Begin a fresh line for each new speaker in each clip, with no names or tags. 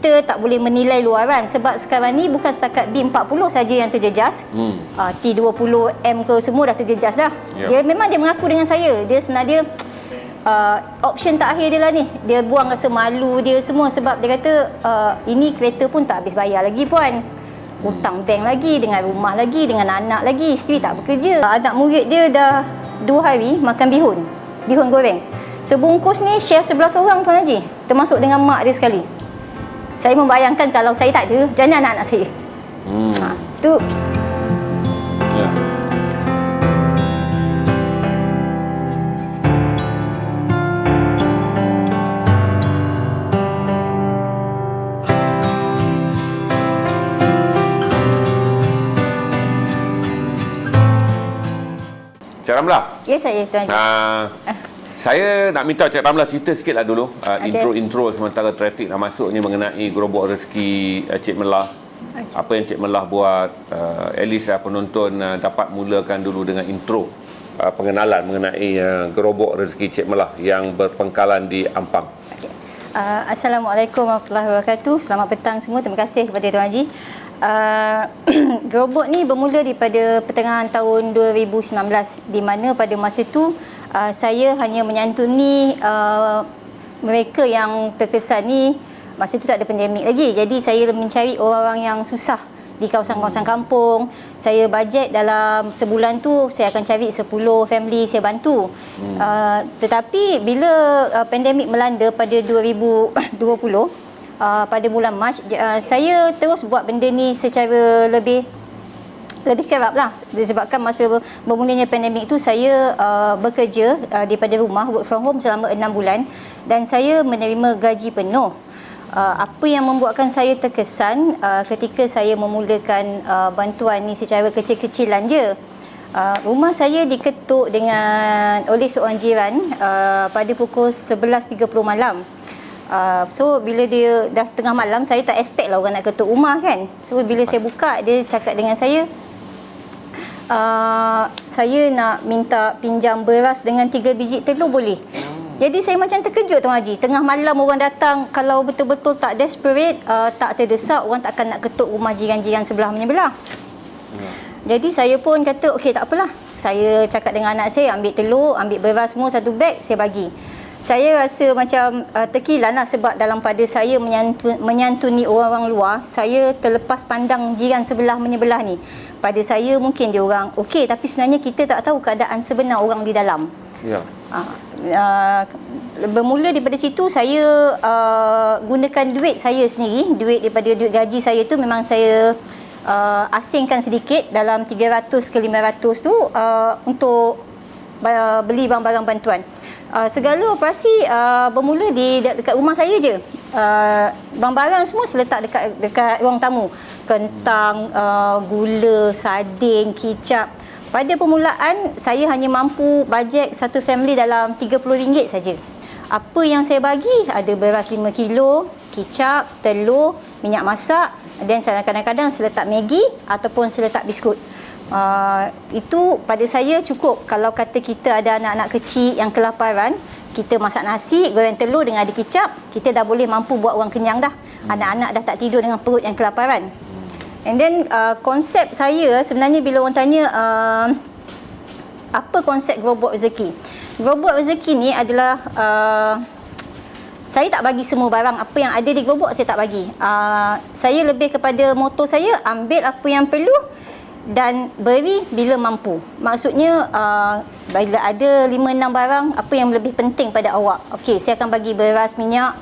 kita tak boleh menilai luaran sebab sekarang ni bukan setakat B40 saja yang terjejas. T20M ke semua dah terjejas dah. Dia memang dia mengaku dengan saya. Dia sebenarnya option terakhir dia lah ni. Dia buang rasa malu dia semua sebab dia kata ini kereta pun tak habis bayar lagi puan. Hutang bank lagi, dengan rumah lagi, dengan anak lagi, isteri tak bekerja. Anak murid dia dah 2 hari makan bihun goreng. Sebungkus ni share 11 orang Tuan Haji, termasuk dengan mak dia sekali. Saya membayangkan kalau saya tak ada, macam mana anak-anak saya? Tu. Ya.
Cik Ramlah.
Ya, saya Tuan Haji.
Saya nak minta Cik Ramlah cerita sikitlah dulu intro sementara trafik dah masuk ni mengenai gerobok rezeki Cik Melah. Apa yang Cik Melah buat, at least penonton dapat mulakan dulu dengan intro pengenalan mengenai gerobok rezeki Cik Melah yang berpangkalan di Ampang.
Assalamualaikum warahmatullahi wabarakatuh. Selamat petang semua. Terima kasih kepada Tuan Haji. Gerobok ni bermula daripada pertengahan tahun 2019 di mana pada masa itu saya hanya menyantuni mereka yang terkesan ni. Masa itu tak ada pandemik lagi, jadi saya mencari orang-orang yang susah di kawasan-kawasan kampung. Saya bajet dalam sebulan tu saya akan cari 10 family saya bantu. Tetapi bila pandemik melanda pada 2020, pada bulan Mac, saya terus buat benda ni secara lebih kerap lah. Disebabkan masa bermulanya pandemik tu saya bekerja daripada rumah, work from home selama 6 bulan dan saya menerima gaji penuh. Apa yang membuatkan saya terkesan ketika saya memulakan bantuan ni secara kecil-kecilan je. Rumah saya diketuk oleh seorang jiran pada pukul 11.30 malam. So bila dia dah tengah malam, saya tak expect lah orang nak ketuk rumah kan. So bila saya buka, dia cakap dengan saya, saya nak minta pinjam beras dengan 3 biji telur boleh? Jadi saya macam terkejut Tuan Haji. Tengah malam orang datang, kalau betul-betul tak desperate, tak terdesak, orang takkan nak ketuk rumah jiran-jiran sebelah menyebelah. Jadi saya pun kata, okey tak apalah. Saya cakap dengan anak saya, ambil telur, ambil beras semua satu beg, saya bagi. Saya rasa macam terkilan lah sebab dalam pada saya menyantuni orang-orang luar, saya terlepas pandang jiran sebelah menyebelah ni. Pada saya mungkin dia orang okey, tapi sebenarnya kita tak tahu keadaan sebenar orang di dalam. Ya. Bermula daripada situ saya gunakan duit saya sendiri, duit daripada duit gaji saya tu memang saya asingkan sedikit dalam 300 ke 500 tu untuk beli barang-barang bantuan. Segala operasi bermula dekat rumah saya je. Barang-barang semua seletak dekat ruang tamu. Kentang, gula, sardin, kicap. Pada permulaan saya hanya mampu bajet satu family dalam RM30 saja. Apa yang saya bagi, ada beras 5 kilo, kicap, telur, minyak masak, dan kadang-kadang seletak Maggi ataupun seletak biskut. Itu pada saya cukup. Kalau kata kita ada anak-anak kecil yang kelaparan, kita masak nasi, goreng telur dengan ada kicap, kita dah boleh mampu buat orang kenyang dah. Anak-anak dah tak tidur dengan perut yang kelaparan. And then konsep saya sebenarnya bila orang tanya apa konsep gerobok rezeki. Gerobok rezeki ni adalah saya tak bagi semua barang apa yang ada di gerobok, saya tak bagi. Saya lebih kepada moto saya, ambil apa yang perlu dan beri bila mampu. Maksudnya bila ada 5-6 barang, apa yang lebih penting pada awak? Okey, saya akan bagi beras, minyak,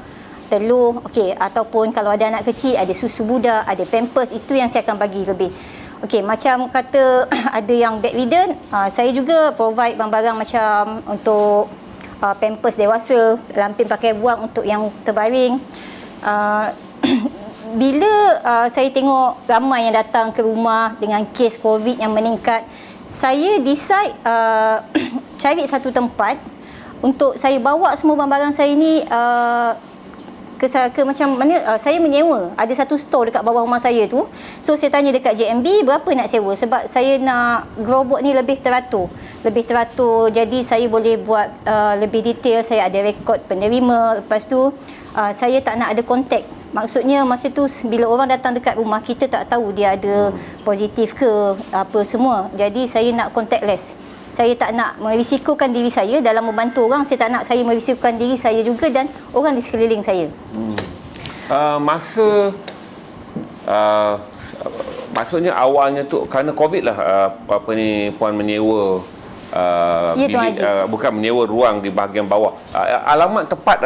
telur, okey, ataupun kalau ada anak kecil, ada susu budak, ada pampers, itu yang saya akan bagi lebih. Okey, macam kata ada yang bedridden, saya juga provide barang-barang macam untuk pampers dewasa, lampin pakai buang untuk yang terbaring. Bila saya tengok ramai yang datang ke rumah dengan kes COVID yang meningkat, saya decide cari satu tempat untuk saya bawa semua barang-barang saya ni ke macam mana, saya menyewa. Ada satu store dekat bawah rumah saya tu. So saya tanya dekat JMB berapa nak sewa, sebab saya nak gerobok ni lebih teratur. Jadi saya boleh buat lebih detail. Saya ada rekod penerima. Lepas tu saya tak nak ada kontak. Maksudnya masa tu bila orang datang dekat rumah, kita tak tahu dia ada positif ke apa semua. Jadi saya nak contactless. Saya tak nak merisikokan diri saya dalam membantu orang. Saya tak nak saya merisikokan diri saya juga dan orang di sekeliling saya.
Maksudnya awalnya tu kerana COVID lah, Puan menyewa bilik, bukan menyewa ruang di bahagian bawah. Alamat tepat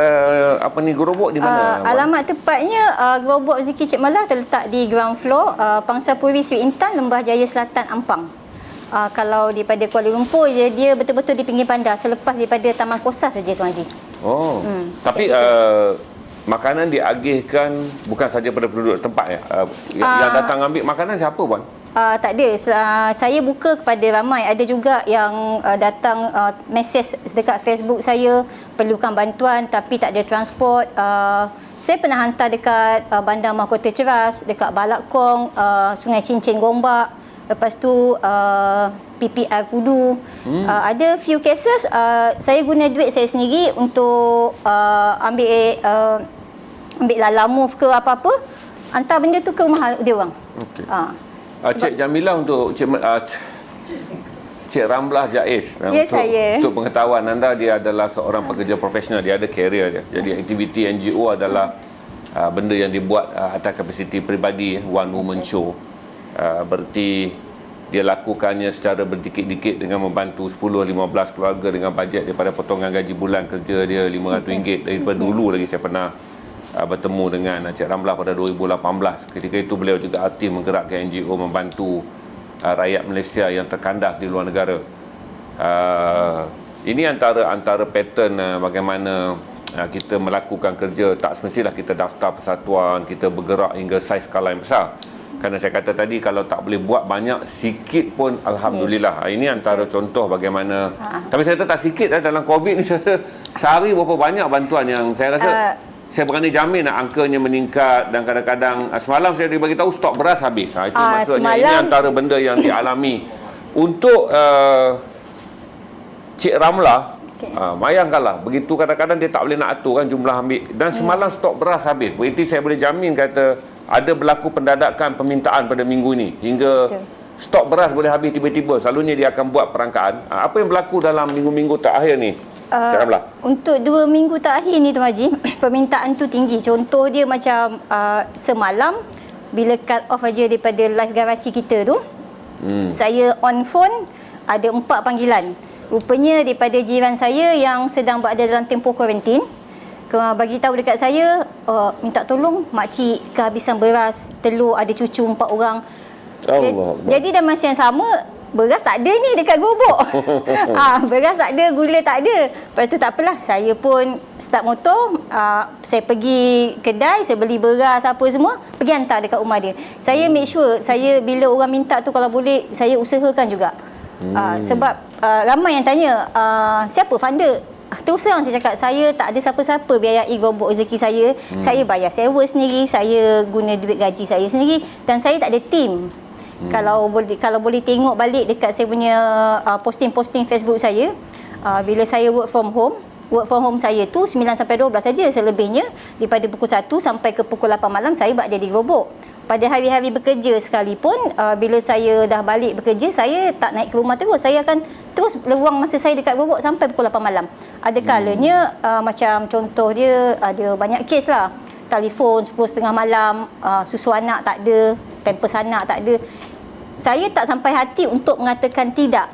gerobok di mana?
Alamat tepatnya gerobok Rezeki Cik Melah terletak di ground floor, Pangsapuri Suite Intan, Lembah Jaya Selatan, Ampang. Kalau daripada Kuala Lumpur dia betul-betul di pinggir bandar, selepas daripada Taman Kosa saja Tuan Haji.
Tapi makanan diagihkan bukan saja pada penduduk tempat ya. Yang datang ambil makanan siapa, Puan?
Tak ada. Saya buka kepada ramai. Ada juga yang datang mesej dekat Facebook saya, perlukan bantuan tapi tak ada transport. Saya pernah hantar dekat Bandar Mahkota Ceras, dekat Balak Kong, Sungai Cincin Gombak, lepas tu PPR Pudu. Ada few cases saya guna duit saya sendiri untuk ambil lah move ke apa-apa, hantar benda tu ke rumah dia orang.
Okey. Cik Jamilah, untuk Cik Ramlah Jaiz, untuk pengetahuan anda, dia adalah seorang pekerja profesional, dia ada karier dia. Jadi aktiviti NGO adalah benda yang dibuat atas kapasiti peribadi, one woman show. Berarti dia lakukannya secara berdikit-dikit dengan membantu 10-15 keluarga dengan bajet daripada potongan gaji bulan kerja dia RM500. Daripada dulu lagi saya pernah bertemu dengan Cik Ramlah pada 2018. Ketika itu beliau juga aktif menggerakkan NGO membantu rakyat Malaysia yang terkandas di luar negara. Ini antara pattern bagaimana kita melakukan kerja. Tak semestilah kita daftar persatuan, kita bergerak hingga saiz skala yang besar. Kerana saya kata tadi, kalau tak boleh buat banyak, sikit pun alhamdulillah. Ini antara contoh bagaimana. Tapi saya rasa tak sikit dalam COVID ni, saya rasa sehari berapa banyak bantuan yang saya rasa saya berani jamin angkanya meningkat. Dan kadang-kadang semalam saya dibagi tahu stok beras habis. Itu maksudnya semalam, ini antara benda yang dialami. Untuk Cik Ramlah, bayangkanlah, begitu kadang-kadang dia tak boleh nak atur kan jumlah ambil. Dan semalam stok beras habis. Berarti saya boleh jamin kata ada berlaku pendadakan permintaan pada minggu ini. Hingga stok beras boleh habis tiba-tiba. Selalunya dia akan buat perangkaan. Apa yang berlaku dalam minggu-minggu terakhir ni?
Untuk 2 minggu terakhir ni Tuan Haji, permintaan tu tinggi. Contoh dia macam semalam bila cut off aja daripada live garasi kita tu, saya on phone ada 4 panggilan. Rupanya daripada jiran saya yang sedang berada dalam tempoh kuarantin, bagi tahu dekat saya, minta tolong makcik kehabisan beras, telur, ada cucu 4 orang. Jadi dalam masa yang sama, beras tak ada ni dekat gerobok. Beras tak ada, gula tak ada. Lepas tu tak apalah, saya pun start motor, saya pergi kedai, saya beli beras apa semua, pergi hantar dekat rumah dia. Saya make sure, saya bila orang minta tu kalau boleh, saya usahakan juga. Sebab ramai yang tanya, siapa funder? Terus terang saya cakap, saya tak ada siapa-siapa biayai gerobok rezeki saya. Saya bayar sewa sendiri, saya guna duit gaji saya sendiri dan saya tak ada tim. Kalau boleh tengok balik dekat saya punya posting-posting Facebook saya, bila saya work from home saya tu 9 sampai 12 saja, selebihnya daripada pukul 1 sampai ke pukul 8 malam saya berada di gerobok. Pada hari-hari bekerja sekalipun, bila saya dah balik bekerja, saya tak naik ke rumah terus. Saya akan terus luang masa saya dekat gerobok sampai pukul 8 malam. Ada kalanya macam contoh dia, ada banyak kes lah. Telefon 10.30 malam, susu anak tak ada, pampers anak tak ada. Saya tak sampai hati untuk mengatakan tidak.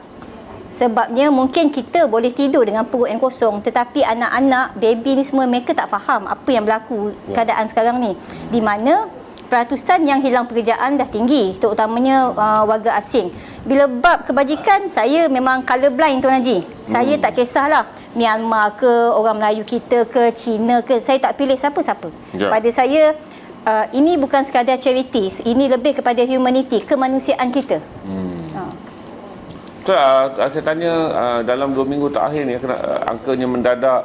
Sebabnya mungkin kita boleh tidur dengan perut yang kosong, tetapi anak-anak, baby ni semua, mereka tak faham apa yang berlaku keadaan sekarang ni. Di mana peratusan yang hilang pekerjaan dah tinggi, terutamanya warga asing. Bila bab kebajikan, saya memang colourblind Tuan Haji. Saya tak kisahlah Myanmar ke, orang Melayu kita ke, Cina ke, saya tak pilih siapa-siapa. Pada saya, ini bukan sekadar charities, ini lebih kepada humanity, kemanusiaan kita.
So, saya tanya, dalam 2 minggu terakhir ni, angkanya mendadak.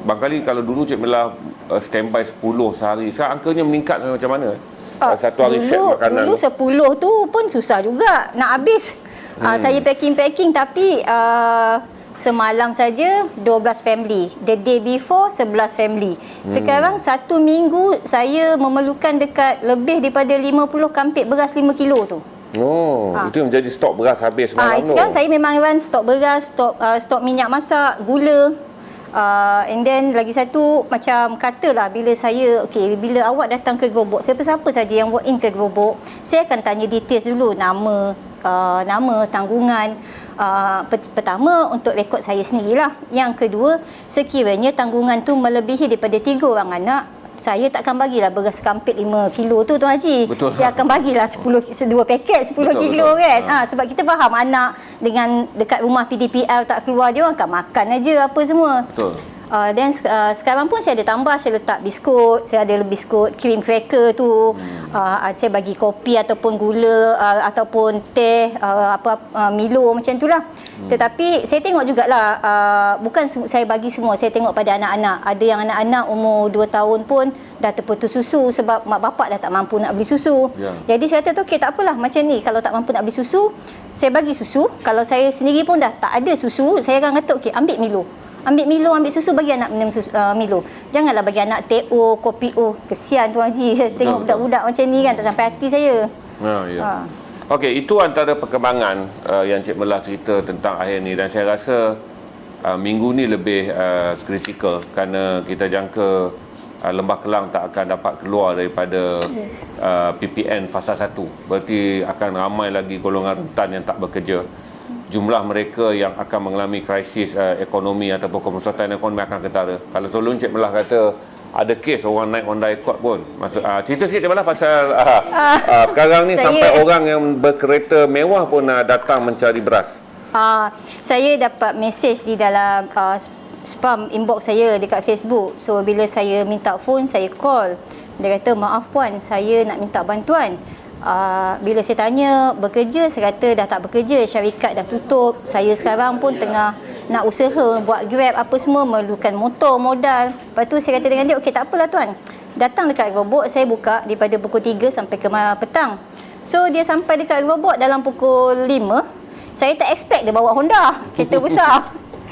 Barangkali kalau dulu Cik Melah standby 10 sehari, sekarang angkanya meningkat macam mana? Satu hari set makanan.
Dulu 10 tu pun susah juga nak habis. Saya packing tapi semalam saja 12 family. The day before 11 family. Sekarang 1 minggu saya memerlukan dekat lebih daripada 50 kampit beras 5 kilo tu.
Itu yang menjadi stok beras habis semalam tu.
Sekarang saya memang run stok beras, stok minyak masak, gula. And then lagi satu, macam katalah bila bila awak datang ke gerobok, siapa-siapa saja yang walk in ke gerobok, saya akan tanya details dulu, nama, tanggungan. Pertama untuk rekod saya sendirilah. Yang kedua, sekiranya tanggungan tu melebihi daripada 3 orang anak, saya takkan bagilah beras kampit 5 kilo tu Tuan Haji.
Betul.
Saya akan bagilah 2 paket 10 kilo kan. Sebab kita faham anak dengan dekat rumah PDPL tak keluar, dia orang akan makan aja apa semua.
Betul.
Dan sekarang pun saya ada tambah, saya letak biskut, saya ada biskut cream cracker tu. Saya bagi kopi ataupun gula ataupun teh, Milo macam itulah. Tetapi saya tengok jugalah, bukan saya bagi semua, saya tengok pada anak-anak. Ada yang anak-anak umur 2 tahun pun dah terputus susu sebab mak bapak dah tak mampu nak beli susu. Jadi saya kata okey, tak apalah, macam ni kalau tak mampu nak beli susu, saya bagi susu. Kalau saya sendiri pun dah tak ada susu, saya akan kata okey, ambil Milo, ambil susu, bagi anak minum susu, Milo. Janganlah bagi anak teh O, kopi O. Kesian Tuan Haji. Tengok budak-budak macam ni kan, tak sampai hati saya.
Okey, itu antara perkembangan yang Cik Melah cerita tentang akhir ni, dan saya rasa minggu ni lebih kritikal kerana kita jangka Lembah Kelang tak akan dapat keluar daripada PPN fasa 1. Berarti akan ramai lagi golongan rentan yang tak bekerja. Jumlah mereka yang akan mengalami krisis ekonomi ataupun kemusatan ekonomi akan ketara. Kalau tolong Cik Melah kata ada kes orang naik Honda Accord pun. Cerita sikit Cik Melah pasal sekarang ni sampai orang yang berkereta mewah pun datang mencari beras.
Saya dapat mesej di dalam spam inbox saya dekat Facebook. So bila saya minta phone, saya call. Dia kata, maaf puan, saya nak minta bantuan. Bila saya tanya bekerja, saya kata dah tak bekerja, syarikat dah tutup. Saya sekarang pun tengah nak usaha buat Grab apa semua, memerlukan motor, modal. Lepas tu saya kata dengan dia, okey tak apalah tuan, datang dekat gerobok, saya buka daripada pukul 3 sampai ke petang. So dia sampai dekat gerobok dalam pukul 5. Saya tak expect dia bawa Honda, kereta besar.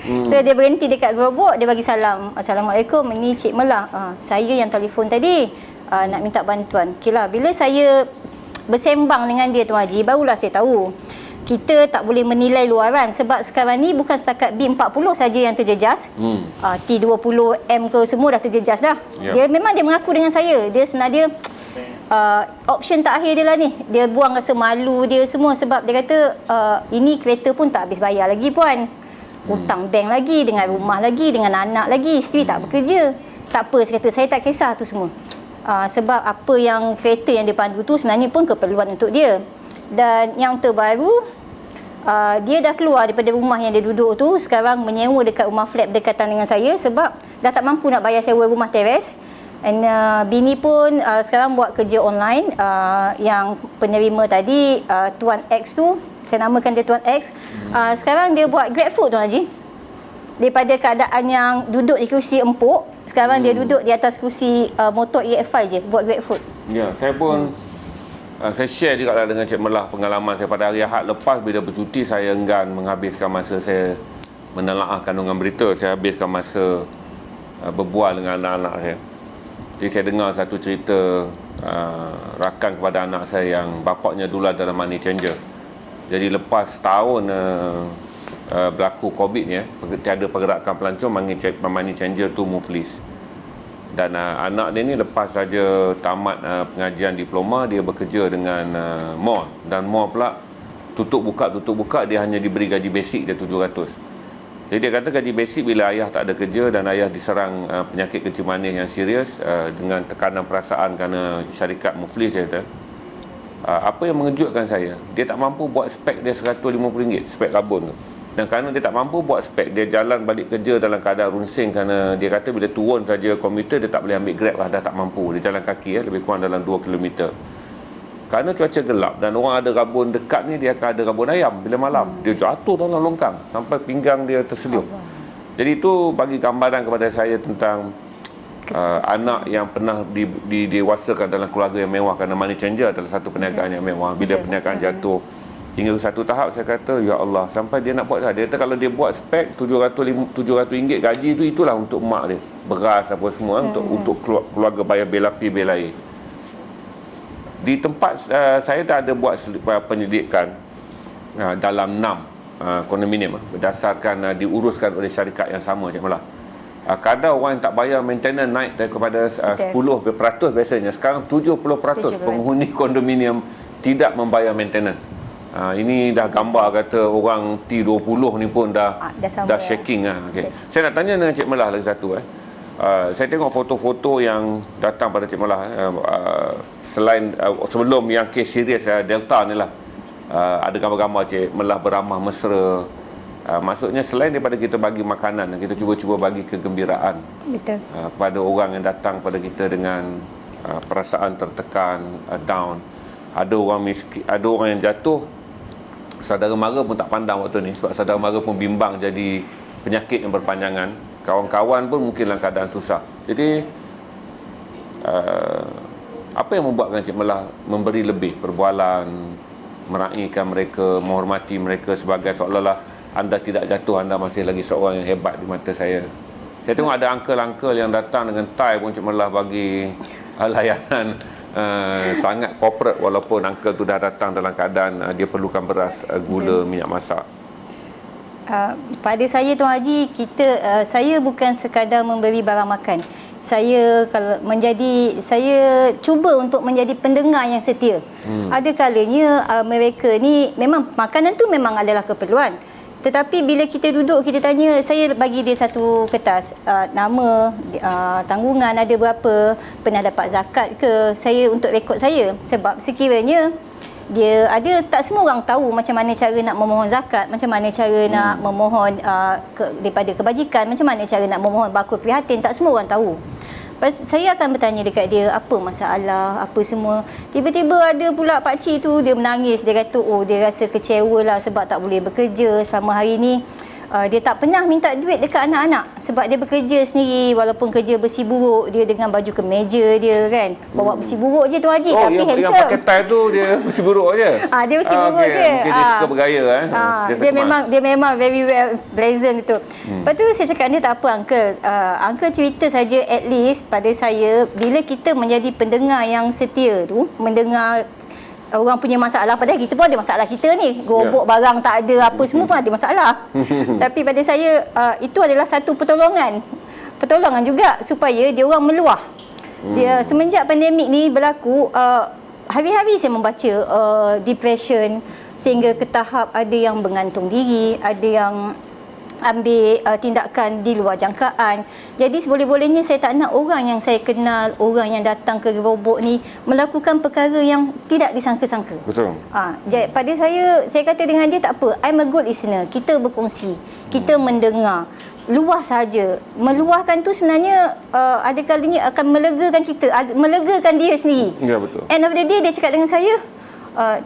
So dia berhenti dekat gerobok, dia bagi salam, Assalamualaikum, ini Cik Melah, saya yang telefon tadi, nak minta bantuan. Okey lah, bila saya bersembang dengan dia Tuan Haji, barulah saya tahu kita tak boleh menilai luaran, sebab sekarang ni bukan setakat B40 saja yang terjejas. T20M ke semua dah terjejas dah. Dia memang dia mengaku dengan saya, dia sebenarnya option terakhir dia lah ni. Dia buang rasa malu dia semua, sebab dia kata ini kereta pun tak habis bayar lagi puan, hutang bank lagi, dengan rumah lagi, dengan anak lagi, isteri tak bekerja. Tak apa, saya kata saya tak kisah tu semua. Sebab apa yang kereta yang dia pandu tu sebenarnya pun keperluan untuk dia. Dan yang terbaru, dia dah keluar daripada rumah yang dia duduk tu, sekarang menyewa dekat rumah flat berdekatan dengan saya sebab dah tak mampu nak bayar sewa rumah teres. And bini pun sekarang buat kerja online. Yang penerima tadi, Tuan X tu, saya namakan dia Tuan X. Sekarang dia buat Grab Food Tuan Haji. Daripada keadaan yang duduk di kerusi empuk, sekarang dia duduk di atas kerusi motor EF5 je, buat Grab Food.
Ya, saya pun saya share juga lah dengan Cik Melah pengalaman saya pada hari Ahad lepas. Bila bercuti, saya enggan menghabiskan masa saya menelaah kandungan berita. Saya habiskan masa berbual dengan anak-anak saya. Jadi saya dengar satu cerita rakan kepada anak saya yang bapaknya dulu adalah money changer. Jadi lepas tahun berlaku COVID ni, tiada pergerakan pelancong, money changer tu move list. Dan anak dia ni lepas saja tamat pengajian diploma, dia bekerja dengan mall. Dan mall pula tutup buka, dia hanya diberi gaji basic dia 700. Jadi dia kata gaji basic bila ayah tak ada kerja dan ayah diserang penyakit kencing manis yang serius, dengan tekanan perasaan kerana syarikat muflis, dia kata apa yang mengejutkan saya, dia tak mampu buat spek dia RM150, spek rabun tu. Dan kerana dia tak mampu buat spek, dia jalan balik kerja dalam keadaan runsing, kerana dia kata bila turun saja komuter dia tak boleh ambil Grab lah, dah tak mampu. Dia jalan kaki lebih kurang dalam 2 km. Kerana cuaca gelap dan orang ada rabun dekat ni, dia akan ada rabun ayam bila malam. Dia jatuh dalam longkang sampai pinggang dia terseliup. Jadi itu bagi gambaran kepada saya tentang anak yang pernah didewasakan dalam keluarga yang mewah, kerana money changer adalah satu perniagaan yang mewah. Bila perniagaan jatuh, Hingga satu tahap saya kata, ya Allah, sampai dia nak buat dah. Dia kata kalau dia buat spek RM700 gaji tu, itulah untuk mak dia. Beras apa semua, untuk keluarga bayar bil api, bil air. Di tempat saya dah ada buat penyelidikan dalam 6 kondominium berdasarkan diuruskan oleh syarikat yang sama, Cik Melah. Kadar orang yang tak bayar maintenance naik daripada 10% biasanya. Sekarang 70% penghuni kondominium tidak membayar maintenance. Ini dah gambar kata orang T20 ni pun dah shaking. Okay. Saya nak tanya dengan Cik Melah lagi satu. Saya tengok foto-foto yang datang pada Cik Melah. Selain sebelum yang kes serius Delta ni lah. Ada gambar-gambar Cik Melah beramah mesra. Maksudnya selain daripada kita bagi makanan, kita cuba-cuba bagi kegembiraan.
Betul.
Kepada orang yang datang pada kita dengan perasaan tertekan, down. Ada orang miskin, ada orang yang jatuh, saudara mara pun tak pandang waktu ni, sebab saudara mara pun bimbang jadi penyakit yang berpanjangan. Kawan-kawan pun mungkin dalam keadaan susah. Jadi apa yang membuatkan Cik Melah memberi lebih perbualan, meraihkan mereka, menghormati mereka sebagai seolah-olah anda tidak jatuh, anda masih lagi seorang yang hebat di mata saya. Saya tengok ada uncle-uncle yang datang dengan tie pun Cik Melah bagi layanan sangat corporate, walaupun uncle tu dah datang dalam keadaan dia perlukan beras, gula, minyak masak.
Pada saya Tuan Haji, saya bukan sekadar memberi barang makan. Saya cuba untuk menjadi pendengar yang setia. Ada kalanya mereka ni memang makanan tu memang adalah keperluan. Tetapi bila kita duduk, kita tanya, saya bagi dia satu kertas, nama, tanggungan ada berapa, pernah dapat zakat ke, saya untuk rekod saya. Sebab sekiranya dia ada, tak semua orang tahu macam mana cara nak memohon zakat, macam mana cara nak memohon daripada kebajikan, macam mana cara nak memohon bakul prihatin, tak semua orang tahu. Saya akan bertanya dekat dia, apa masalah, apa semua. Tiba-tiba ada pula pakcik tu, dia menangis. Dia kata, dia rasa kecewa lah sebab tak boleh bekerja selama hari ni. Dia tak pernah minta duit dekat anak-anak sebab dia bekerja sendiri, walaupun kerja besi buruk, dia dengan baju kemeja dia kan, bawa besi buruk je Tuan Haji, tapi handsome. Yang pakai tie tu dia besi buruk je. Dia besi buruk je.
Mungkin dia suka bergaya
dia memang very well pleasant tu. Lepas tu saya cakap, dia tak apa uncle. Uncle cerita saja, at least pada saya, bila kita menjadi pendengar yang setia tu, mendengar orang punya masalah, padahal kita pun ada masalah kita ni, gerobok barang tak ada, apa semua pun ada masalah. Tapi pada saya itu adalah satu pertolongan juga supaya dia orang meluah. Dia semenjak pandemik ni berlaku, hari-hari saya membaca depression, sehingga ke tahap ada yang bergantung diri, ada yang ambil tindakan di luar jangkaan. Jadi seboleh-bolehnya saya tak nak orang yang saya kenal, orang yang datang ke gerobok ni melakukan perkara yang tidak disangka-sangka.
Betul.
Pada saya kata dengan dia, tak apa, I'm a good listener. Kita berkongsi, kita mendengar. Luah saja. Meluahkan tu sebenarnya ada kalanya akan melegakan kita, melegakan dia sendiri.
Ya, betul.
End of the day dia cakap dengan saya,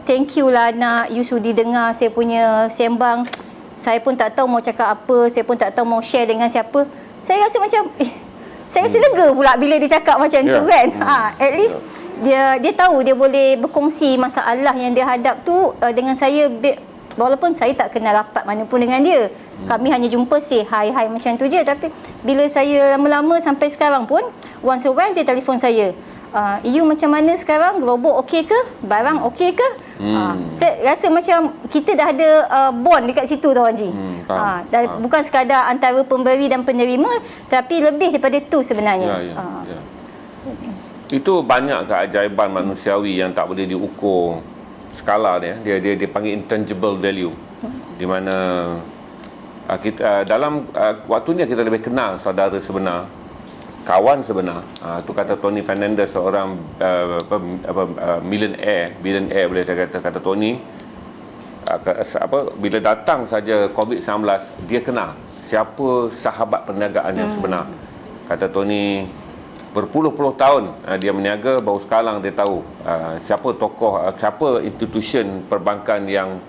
thank you lah nak, you sudi dengar saya punya sembang. Saya pun tak tahu mau cakap apa, saya pun tak tahu mau share dengan siapa. Saya rasa macam, saya rasa lega pula bila dia cakap macam tu kan. At least dia tahu dia boleh berkongsi masalah yang dia hadap tu dengan saya, walaupun saya tak kenal rapat mana pun dengan dia. Kami hanya jumpa say hi macam tu je. Tapi bila saya lama-lama sampai sekarang pun, once a while dia telefon saya. You macam mana sekarang? Gerobok okey ke? Barang okey ke? Saya rasa macam kita dah ada bond dekat situ Tuan Haji. Bukan sekadar antara pemberi dan penerima, tapi lebih daripada tu sebenarnya.
Itu banyak keajaiban manusiawi yang tak boleh diukur skala dia. Dia panggil intangible value. Di mana kita dalam waktu ni kita lebih kenal saudara sebenar, kawan sebenar. Tu kata Tony Fernandez, seorang billionaire boleh saya kata Tony, bila datang saja COVID-19, dia kenal siapa sahabat perniagaan yang sebenar. Kata Tony, berpuluh-puluh tahun dia berniaga, baru sekarang dia tahu siapa tokoh, siapa institusi perbankan yang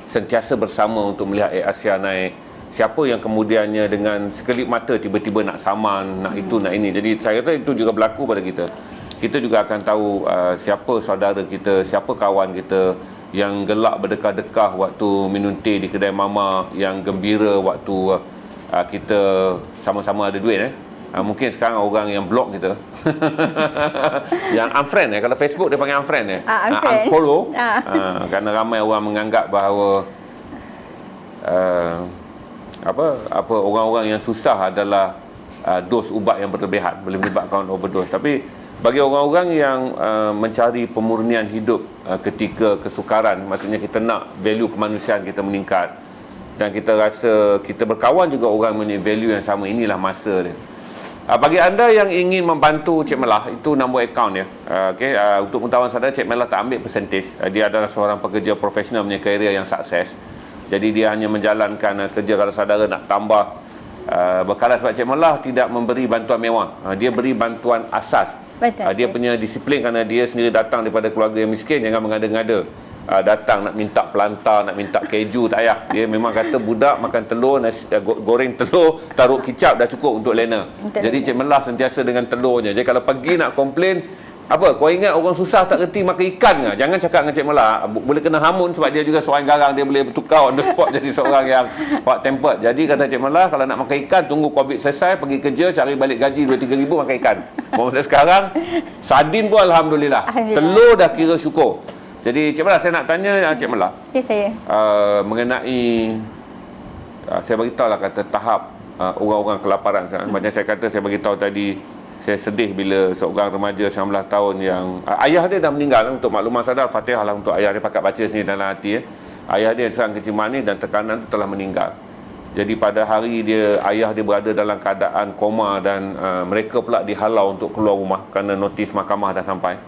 sentiasa bersama untuk melihat Asia naik. Siapa yang kemudiannya dengan sekelip mata tiba-tiba nak saman, nak itu, nak ini. Jadi saya kata itu juga berlaku pada kita. kita juga akan tahu siapa saudara kita, siapa kawan kita yang gelak berdekah-dekah waktu minum teh di kedai mama, yang gembira waktu kita sama-sama ada duit. Mungkin sekarang orang yang block kita yang unfriend kalau Facebook dia panggil unfriend unfollow kerana ramai orang menganggap bahawa orang-orang yang susah adalah dos ubat yang berlebihan, boleh menyebabkan overdose. Tapi bagi orang-orang yang mencari pemurnian hidup ketika kesukaran, maksudnya kita nak value kemanusiaan kita meningkat dan kita rasa kita berkawan juga orang punya value yang sama, inilah masa dia. Bagi anda yang ingin membantu Cik Melah, itu nombor akaun ya. Untuk pengetahuan saudara, Cik Melah tak ambil persentage. Dia adalah seorang pekerja profesional punya karier yang sukses. Jadi dia hanya menjalankan kerja. Kalau saudara nak tambah berkala, sebab Cik Melah tidak memberi bantuan mewah. Dia beri bantuan asas.
Betul.
Dia punya disiplin kerana dia sendiri datang daripada keluarga yang miskin. Jangan mengada-ngada datang nak minta pelantar, nak minta keju, tak payah. Dia memang kata budak makan telur, nasi, goreng telur, taruh kicap dah cukup untuk lena. Jadi Cik Melah sentiasa dengan telurnya. Jadi kalau pergi nak komplain, kau ingat orang susah tak reti makan ikan ke? Jangan cakap dengan Cik Melah, boleh kena hamun, sebab dia juga seorang garang, dia boleh bertukar on the spot jadi seorang yang hot tempered. Jadi kata Cik Melah, kalau nak makan ikan, tunggu Covid selesai, pergi kerja, cari balik gaji 2-3 ribu, makan ikan. Masa sekarang sardin pun Alhamdulillah. Telur dah kira syukur. Jadi Cik Melah, saya nak tanya Cik Melah.
Ya, saya.
Mengenai saya beritahulah kata tahap orang-orang kelaparan. Macam saya kata, saya beritahu tadi, saya sedih bila seorang remaja 19 tahun yang ayah dia dah meninggal. Untuk makluman saudara, Fatihah lah untuk ayah dia, pakat baca sini dalam hati. Ayah dia serang kencing manis dan tekanan tu telah meninggal. Jadi pada hari dia, ayah dia berada dalam keadaan koma dan mereka pula dihalau untuk keluar rumah kerana notis mahkamah dah sampai.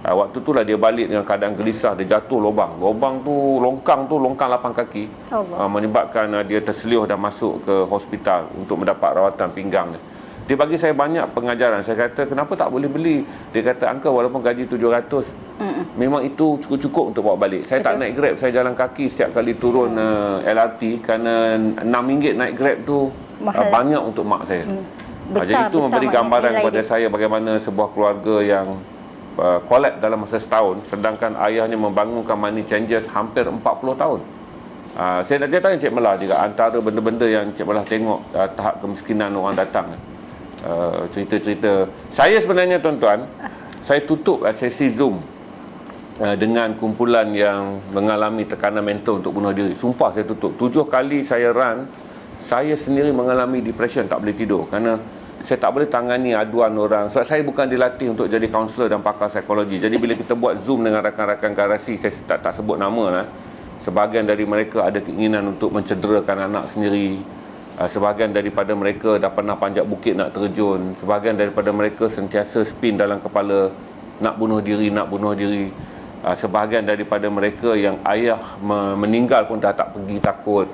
Waktu itulah dia balik dengan keadaan gelisah, dia jatuh lubang. Lubang tu longkang 8 kaki. Menyebabkan dia terseliuh dan masuk ke hospital untuk mendapat rawatan pinggang. Dia bagi saya banyak pengajaran. Saya kata, kenapa tak boleh beli? Dia kata, Uncle, walaupun gaji 700, memang itu cukup-cukup untuk bawa balik. Saya tak naik Grab, saya jalan kaki setiap kali turun LRT kerana RM6 naik Grab tu banyak untuk mak saya. Jadi itu memberi gambaran kepada saya bagaimana sebuah keluarga yang collapse dalam masa setahun, sedangkan ayahnya membangunkan Money Changers hampir 40 tahun. Saya nak tanya Cik Melah juga, antara benda-benda yang Cik Melah tengok tahap kemiskinan orang datang, cerita-cerita. Saya sebenarnya tuan-tuan, saya tutup sesi Zoom dengan kumpulan yang mengalami tekanan mental untuk bunuh diri. Sumpah saya tutup. 7 kali saya run, saya sendiri mengalami depression, tak boleh tidur kerana saya tak boleh tangani aduan orang. Sebab saya bukan dilatih untuk jadi kaunselor dan pakar psikologi. Jadi bila kita buat Zoom dengan rakan-rakan garasi, saya tak sebut nama lah. Sebahagian dari mereka ada keinginan untuk mencederakan anak sendiri. Sebahagian daripada mereka dah pernah panjat bukit nak terjun. Sebahagian daripada mereka sentiasa spin dalam kepala, nak bunuh diri. Sebahagian daripada mereka yang ayah meninggal pun dah tak pergi, takut.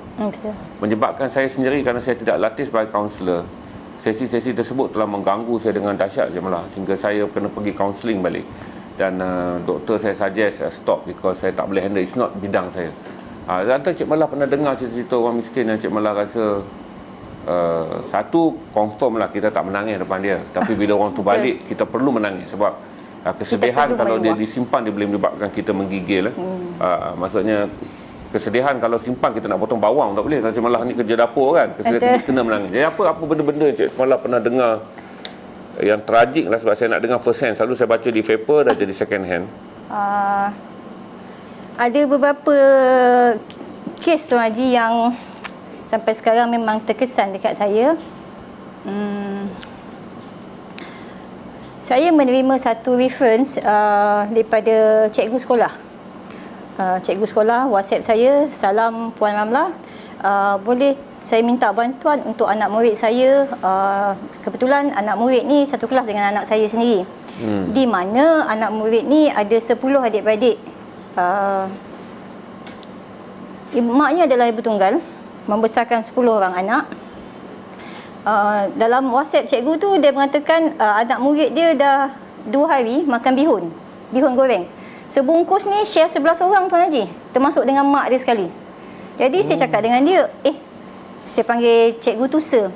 Menyebabkan saya sendiri, kerana saya tidak latih sebagai kaunselor, sesi-sesi tersebut telah mengganggu saya dengan dahsyat je malah, sehingga saya kena pergi counselling balik. Dan doktor saya suggest stop because saya tak boleh handle, it's not bidang saya. Antara Cik Melah pernah dengar cerita orang miskin yang Cik Melah rasa satu, confirm lah kita tak menangis depan dia, tapi bila orang tu balik kita perlu menangis sebab kesedihan kalau dia disimpan, dia boleh menyebabkan kita menggigil. Maksudnya kesedihan kalau simpan, kita nak potong bawang tak boleh. Kalau Cik Melah ni kerja dapur kan, kesedihan kita kena menangis. Jadi apa benda-benda Cik Melah pernah dengar yang tragik lah, sebab saya nak dengar first hand. Selalu saya baca di paper, dah jadi second hand.
Ada beberapa kes Tuan Haji yang sampai sekarang memang terkesan dekat saya. Saya menerima satu reference daripada cikgu sekolah. Cikgu sekolah WhatsApp saya, "Salam Puan Ramlah, boleh saya minta bantuan untuk anak murid saya. Kebetulan anak murid ni satu kelas dengan anak saya sendiri. Di mana anak murid ni ada 10 adik-beradik. Maknya adalah ibu tunggal, membesarkan 10 orang anak. Dalam WhatsApp cikgu tu, dia mengatakan anak murid dia dah 2 hari makan bihun goreng. Sebungkus ni share 11 orang Tuan Haji, termasuk dengan mak dia sekali. Jadi saya cakap dengan dia, saya panggil cikgu tu Sir,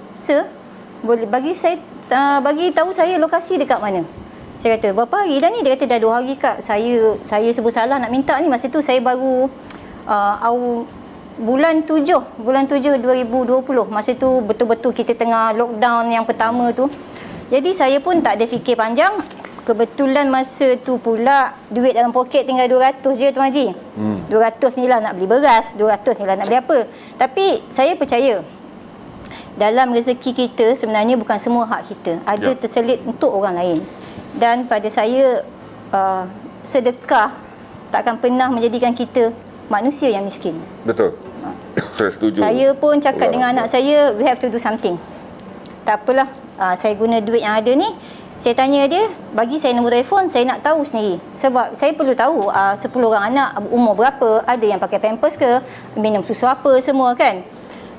boleh bagi tahu saya lokasi dekat mana? Saya kata, berapa hari dah ni? Dia kata, dah 2 hari Kak. Saya sebut salah nak minta ni. Masa tu saya baru bulan 7 2020. Masa tu betul-betul kita tengah lockdown yang pertama tu. Jadi saya pun tak ada fikir panjang. Kebetulan masa tu pula duit dalam poket tinggal 200 je Tuan Haji. 200 ni lah nak beli beras, 200 ni lah nak beli apa. Tapi saya percaya dalam rezeki kita sebenarnya bukan semua hak kita. Ada terselit untuk orang lain. Dan pada saya sedekah takkan pernah menjadikan kita manusia yang miskin.
Betul. Saya setuju.
Saya pun cakap dengan anak saya, we have to do something. Tak apalah, saya guna duit yang ada ni. Saya tanya dia, bagi saya nombor telefon, saya nak tahu sendiri. Sebab saya perlu tahu 10 orang anak umur berapa, ada yang pakai pampers ke, minum susu apa semua kan.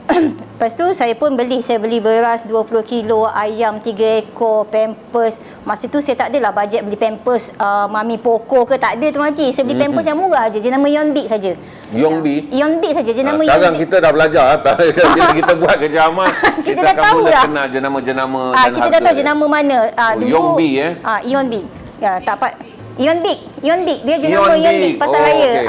Lepas tu saya beli beras 20 kilo, ayam 3 ekor, pampers. Masa tu saya tak adalah bajet beli pampers Mami Poco ke, tak ada Tuan Haji. Saya beli pampers yang murah je, jenama Yonbik saja. Yonbik saja, jenama Yonbik.
Sekarang kita dah belajar bila kita buat kerja amal, kita
dah
akan
tahu
mula
dah.
kenal jenama-jenama dan
kita dah tahu jenama mana.
Yonbik
Yonbik. Ya, tak apa. Yonbik, dia jenama Yonbik pasal raya.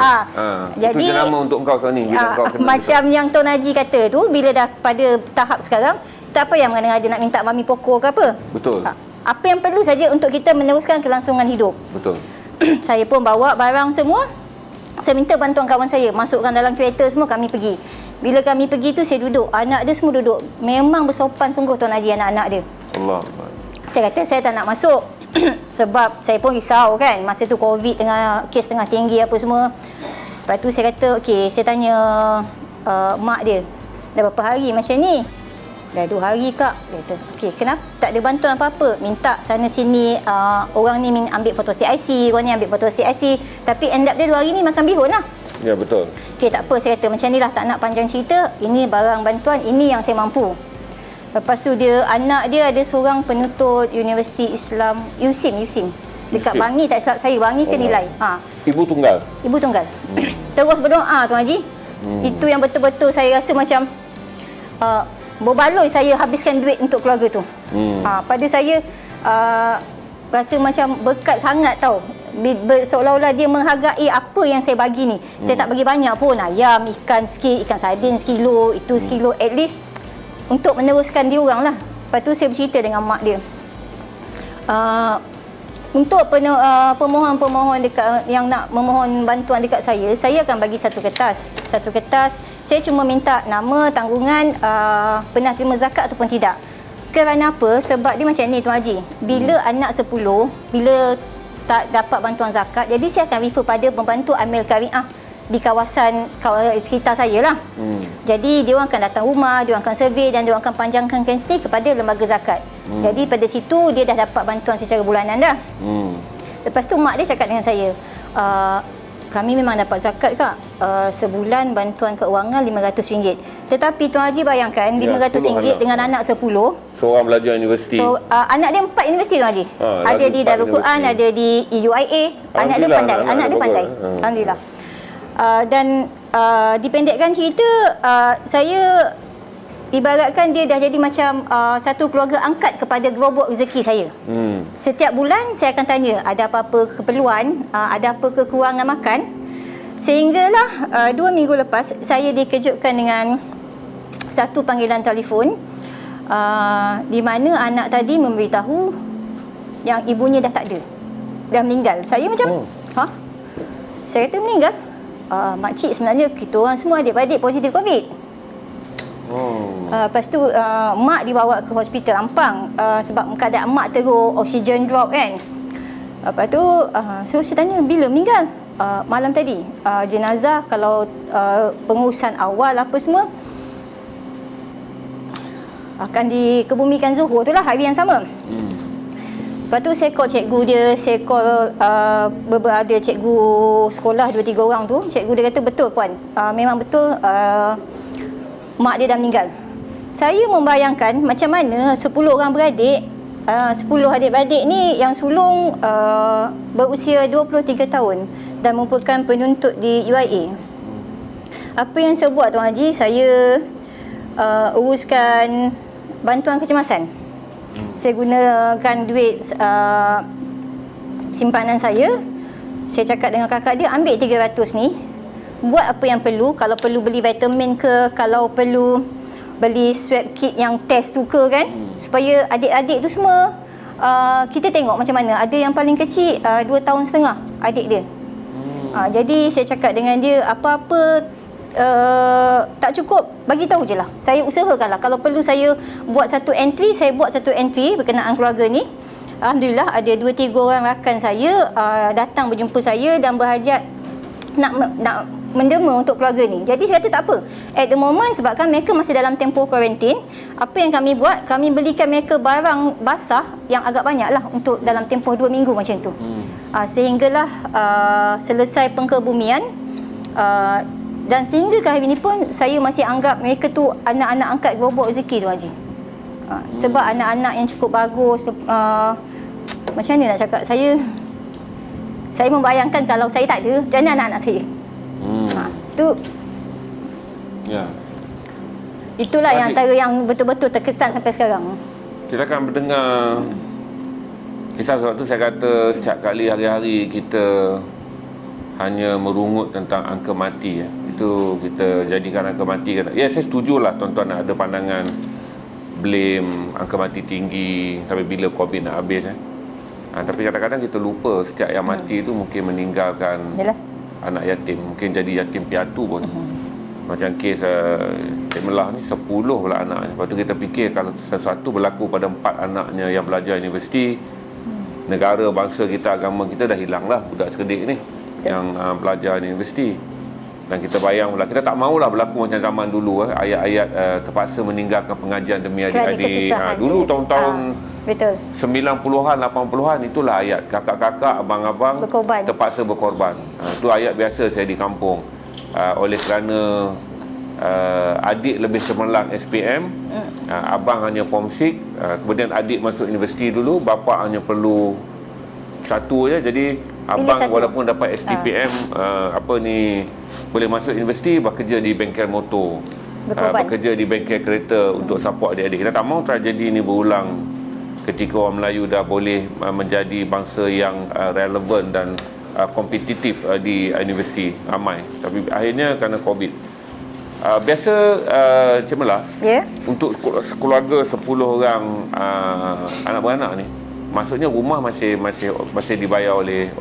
Jadi itu jenama untuk engkau Sony bila engkau kenal.
Macam yang Tuan Haji kata tu, bila dah pada tahap sekarang, tak apa yang mengada-ngada nak minta Mami Poco ke apa.
Betul.
Apa yang perlu saja untuk kita meneruskan kelangsungan hidup.
Betul.
Saya pun bawa barang semua. Saya minta bantuan kawan saya, masukkan dalam kereta semua, kami pergi. Bila kami pergi tu saya duduk, anak dia semua duduk. Memang bersopan sungguh Tuan Haji anak-anak dia.
Allah.
Saya kata saya tak nak masuk. Sebab saya pun risau kan. Masa tu COVID kes tengah tinggi apa semua. Lepas tu saya kata, okey, saya tanya mak dia, dah berapa hari macam ni? Dah 2 hari Kak. Dia kata, okey, kenapa? Tak ada bantuan apa-apa. Minta sana sini, orang ni ambil foto STIC, orang ni ambil foto STIC. Tapi end up dia 2 hari ni makan bihun lah.
Ya, betul.
Okey, tak apa. Saya kata macam ni lah, tak nak panjang cerita. Ini barang bantuan, ini yang saya mampu. Lepas tu anak dia ada seorang penuntut Universiti Islam USIM dekat Bangi, tak silap saya, Bangi ke Nilai.
Ibu tunggal.
Terus berdoa Tuan Haji. Itu yang betul-betul saya rasa macam berbaloi saya habiskan duit untuk keluarga tu. Pada saya rasa macam berkat sangat tau. Seolah-olah dia menghargai apa yang saya bagi ni. Saya tak bagi banyak pun, ayam, ikan sikit, ikan sardin sekilo, itu sekilo, at least untuk meneruskan dia orang lah. Lepas tu saya bercerita dengan mak dia. Untuk pemohon-pemohon dekat yang nak memohon bantuan dekat saya akan bagi satu kertas. Saya cuma minta nama, tanggungan, pernah terima zakat ataupun tidak. Kerana apa? Sebab dia macam ni Tuan Haji. Bila anak 10, bila tak dapat bantuan zakat, jadi saya akan refer pada pembantu amil kariah di kawasan sekitar saya lah. Jadi dia orang akan datang rumah, dia orang akan survey dan dia orang akan panjangkan kes ni kepada lembaga zakat. Jadi pada situ dia dah dapat bantuan secara bulanan dah. Lepas tu mak dia cakap dengan saya, kami memang dapat zakat Kak, sebulan bantuan keuangan RM500. Tetapi Tuan Haji bayangkan RM500 dengan anak 10.
Seorang belajar universiti.
So anak dia 4 universiti Tuan Haji. Ada di Darul Quran, ada di UIA. Anak dia pandai. Alhamdulillah. Dan dipendekkan cerita, saya ibaratkan dia dah jadi macam satu keluarga angkat kepada gerobok rezeki saya. Setiap bulan saya akan tanya ada apa-apa keperluan, ada apa kekurangan makan. Sehinggalah 2 minggu lepas saya dikejutkan dengan satu panggilan telefon di mana anak tadi memberitahu yang ibunya dah tak ada, dah meninggal. Saya macam saya kata meninggal? Makcik sebenarnya kita orang semua adik-beradik positif COVID. Lepas tu mak dibawa ke hospital Ampang sebab keadaan mak teruk, oksigen drop kan. Lepas tu so saya tanya bila meninggal? Malam tadi. Jenazah kalau pengurusan awal apa semua akan dikebumikan Zuhur tu lah, hari yang sama. Lepas tu saya call cikgu dia, saya call beberapa cikgu sekolah 2-3 orang tu. Cikgu dia kata betul puan, memang betul mak dia dah meninggal. Saya membayangkan macam mana 10 orang beradik, 10 adik-beradik ni yang sulung berusia 23 tahun dan merupakan penuntut di UIA. Apa yang saya buat Tuan Haji, saya uruskan bantuan kecemasan. Saya gunakan duit simpanan saya cakap dengan kakak dia, ambil 300 ni, buat apa yang perlu. Kalau perlu beli vitamin ke, kalau perlu beli swab kit yang test tu ke kan, supaya adik-adik tu semua kita tengok macam mana. Ada yang paling kecil 2 tahun setengah adik dia. Jadi saya cakap dengan dia, apa-apa tak cukup, bagi tahu je lah. Saya usahakan lah. Kalau perlu saya buat satu entry, saya buat satu entry berkenaan keluarga ni. Alhamdulillah ada 2-3 orang rakan saya datang berjumpa saya dan berhajat nak menderma untuk keluarga ni. Jadi saya kata tak apa. At the moment, sebabkan mereka masih dalam tempoh kuarantin, apa yang kami buat, kami belikan mereka barang basah yang agak banyak lah untuk dalam tempoh 2 minggu macam tu. Sehinggalah selesai pengkebumian, dan sehingga ke hari ni pun saya masih anggap mereka tu anak-anak angkat gerobak rezeki tu Haji. Sebab anak-anak yang cukup bagus. Macam mana nak cakap, saya membayangkan kalau saya tak ada, macam mana anak-anak saya? Itulah yang antara yang betul-betul terkesan sampai sekarang.
Kita akan mendengar kisah. Sebab tu saya kata setiap kali hari-hari kita hanya merungut tentang angka mati, itu kita jadikan angka mati. Ya, saya setujulah tuan-tuan ada pandangan blame angka mati tinggi sampai bila COVID nak habis. Tapi kadang-kadang kita lupa setiap yang mati itu mungkin meninggalkan anak yatim, mungkin jadi yatim piatu pun. Macam kes Cik Melah ni 10 pula anaknya. Lepas tu kita fikir kalau sesuatu berlaku pada 4 anaknya yang belajar universiti, negara, bangsa kita, agama kita dah hilang lah budak cerdik ni yang belajar universiti. Dan kita bayang pula, kita tak maulah berlaku macam zaman dulu, ayat-ayat terpaksa meninggalkan pengajian demi adik-adik. Dulu tahun-tahun 90-an, 80-an, itulah ayat kakak-kakak, abang-abang terpaksa berkorban. Itu ayat biasa saya di kampung. Oleh kerana adik lebih cemerlang SPM, abang hanya form 6, kemudian adik masuk universiti dulu, bapa hanya perlu satu je. Jadi abang walaupun dapat STPM, boleh masuk universiti, bekerja di bengkel motor, bekerja di bengkel kereta untuk support adik-adik. Kita tak mahu tragedi ini berulang ketika orang Melayu dah boleh menjadi bangsa yang relevan dan kompetitif di universiti ramai. Tapi akhirnya kerana COVID. Biasa Cik Melah, untuk keluarga 10 orang anak beranak ni, maksudnya rumah masih dibayar oleh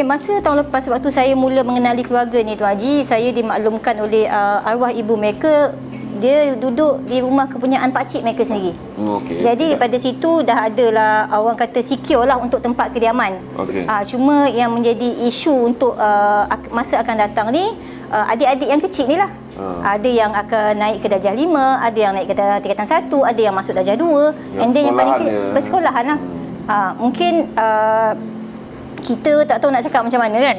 masa tahun lepas, waktu saya mula mengenali keluarga ni Tuan Haji, saya dimaklumkan oleh arwah ibu mereka, dia duduk di rumah kepunyaan pakcik mereka sendiri. Jadi pada situ dah adalah orang kata secure lah untuk tempat kediaman. Cuma yang menjadi isu untuk masa akan datang ni, adik-adik yang kecil ni lah. Ada yang akan naik ke darjah 5, ada yang naik ke tingkatan 1, ada yang masuk darjah 2, and then yang paling bersekolahan lah. Mungkin kita tak tahu nak cakap macam mana kan.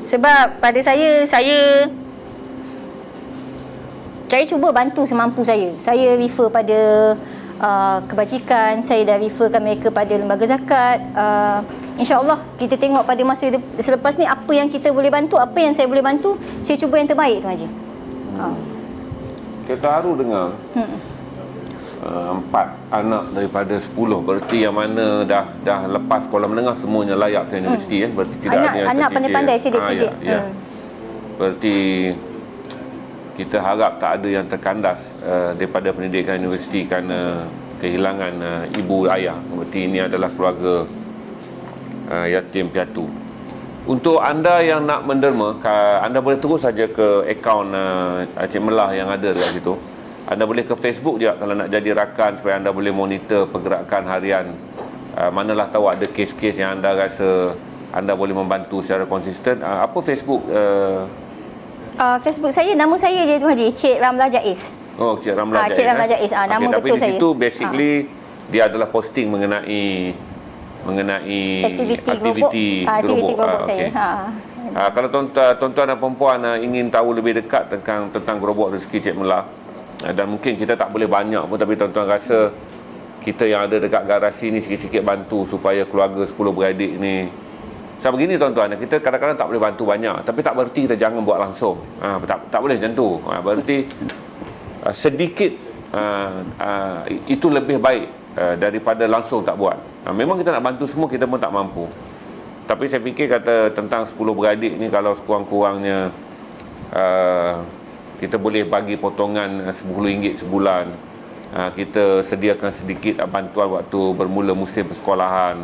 Sebab pada saya cuba bantu semampu saya. Saya refer pada kebajikan, saya dah referkan mereka pada lembaga zakat. InsyaAllah kita tengok pada masa selepas ni apa yang kita boleh bantu, apa yang saya boleh bantu, saya cuba yang terbaik Tuan Haji.
Kita haru dengar 4 anak daripada 10, berarti yang mana dah lepas sekolah menengah semuanya layak ke universiti. Berarti tidak ada yang
anak pandai-pandai, cerdik-cerdik.
Berarti kita harap tak ada yang terkandas daripada pendidikan universiti kerana kehilangan ibu ayah. Berarti ini adalah keluarga yatim piatu. Untuk anda yang nak menderma, anda boleh terus saja ke akaun Cik Melah yang ada dekat situ. Anda boleh ke Facebook juga kalau nak jadi rakan, supaya anda boleh monitor pergerakan harian. Manalah tahu ada kes-kes yang anda rasa anda boleh membantu secara konsisten. Apa Facebook?
Facebook saya, nama saya je Tuan Haji, Cik Ramlah Jaiz.
Cik Ramlah Jaiz.
Cik Ramlah Jaiz, nama betul saya.
Tapi di situ basically dia adalah posting mengenai aktiviti gerobok saya. Kalau tuan-tuan dan puan-puan ingin tahu lebih dekat tentang gerobok rezeki Cik Melah, dan mungkin kita tak boleh banyak pun, tapi tuan-tuan rasa kita yang ada dekat garasi ni sikit-sikit bantu supaya keluarga 10 beradik ni. Sebab begini tuan-tuan, kita kadang-kadang tak boleh bantu banyak, tapi tak berarti kita jangan buat langsung. Tak boleh macam tu. Berarti sedikit itu lebih baik daripada langsung tak buat. Memang kita nak bantu semua, kita pun tak mampu. Tapi saya fikir kata tentang 10 beradik ni, kalau sekurang-kurangnya kita boleh bagi potongan RM10 sebulan, kita sediakan sedikit bantuan waktu bermula musim persekolahan,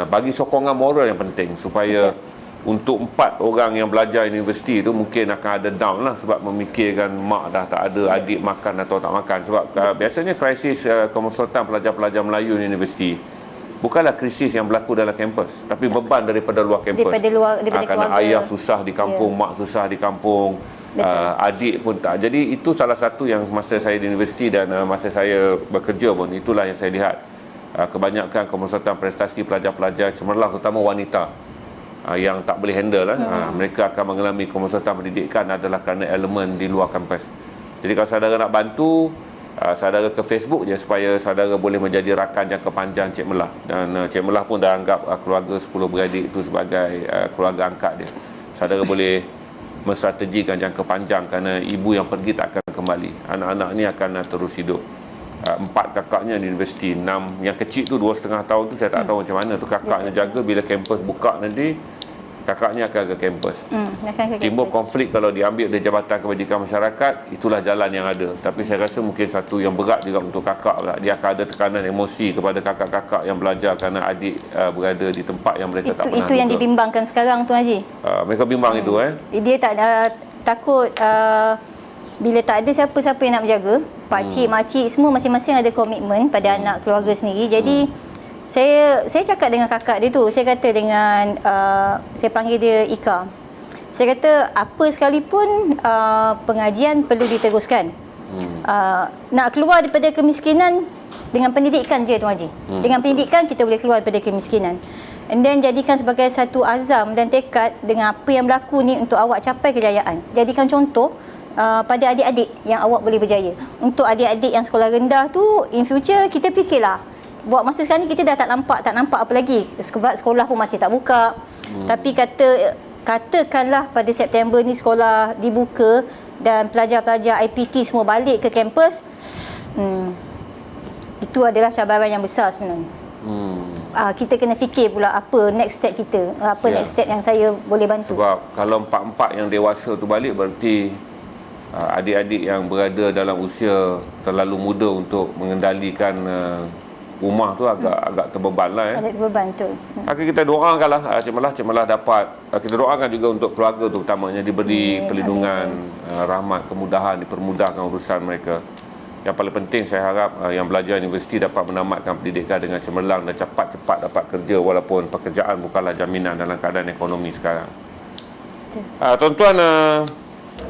bagi sokongan moral yang penting supaya untuk 4 orang yang belajar universiti tu mungkin akan ada down lah sebab memikirkan mak dah tak ada, adik makan atau tak makan. Sebab biasanya krisis kemerosotan pelajar-pelajar Melayu di universiti bukanlah krisis yang berlaku dalam kampus, tapi beban daripada luar kampus.
Daripada
Kerana
keluarga.
ayah susah di kampung, mak susah di kampung, adik pun tak. Jadi itu salah satu yang masa saya di universiti dan masa saya bekerja pun, itulah yang saya lihat. Kebanyakan kemerosotan prestasi pelajar-pelajar cemerlang, terutama wanita, yang tak boleh handle mereka akan mengalami kemerosotan pendidikan adalah kerana elemen di luar kampus. Jadi kalau saudara nak bantu, saudara ke Facebook je supaya saudara boleh menjadi rakan jangka panjang Cik Melah. Dan Cik Melah pun dah anggap keluarga 10 beradik itu sebagai keluarga angkat dia. Saudara boleh menstrategikan jangka panjang kerana ibu yang pergi tak akan kembali. Anak-anak ni akan terus hidup. 4 kakaknya di universiti, 6 yang kecil tu 2,5 tahun tu saya tak tahu macam mana tu kakaknya jaga bila kampus buka nanti kakaknya akan ke kampus. Timbul konflik kalau diambil dari Jabatan Kebajikan Masyarakat, itulah jalan yang ada. Tapi saya rasa mungkin satu yang berat juga untuk kakak lah. Dia akan ada tekanan emosi kepada kakak-kakak yang belajar kerana adik berada di tempat yang mereka tak pernah.
Itu yang dibimbangkan sekarang tu Haji.
Mereka bimbang itu
Dia tak ada takut bila tak ada siapa-siapa yang nak berjaga. Pakcik, makcik semua masing-masing ada komitmen pada anak keluarga sendiri. Jadi saya cakap dengan kakak dia tu, saya kata dengan saya panggil dia Ika. Saya kata apa sekalipun pengajian perlu diteruskan. Nak keluar daripada kemiskinan dengan pendidikan je Tuan Haji. Dengan pendidikan kita boleh keluar daripada kemiskinan. And then jadikan sebagai satu azam dan tekad dengan apa yang berlaku ni untuk awak capai kejayaan. Jadikan contoh pada adik-adik yang awak boleh berjaya. Untuk adik-adik yang sekolah rendah tu, in future kita fikirlah. Buat masa sekarang ni kita dah tak nampak apa lagi. Sebab sekolah pun masih tak buka. Tapi katakanlah pada September ni sekolah dibuka dan pelajar-pelajar IPT semua balik ke kampus. Itu adalah cabaran yang besar sebenarnya. Kita kena fikir pula apa next step kita. Next step yang saya boleh bantu.
Sebab kalau 4-4 yang dewasa tu balik, berarti adik-adik yang berada dalam usia terlalu muda untuk mengendalikan rumah tu agak terbeban lah.
Ada terbeban tu.
Kita doakan lah Cik Melah dapat, kita doakan juga untuk keluarga tu utamanya diberi perlindungan, rahmat, kemudahan, dipermudahkan urusan mereka. Yang paling penting saya harap yang belajar universiti dapat menamatkan pendidikan dengan cemerlang dan cepat-cepat dapat kerja, walaupun pekerjaan bukanlah jaminan dalam keadaan ekonomi sekarang. Tuan-tuan,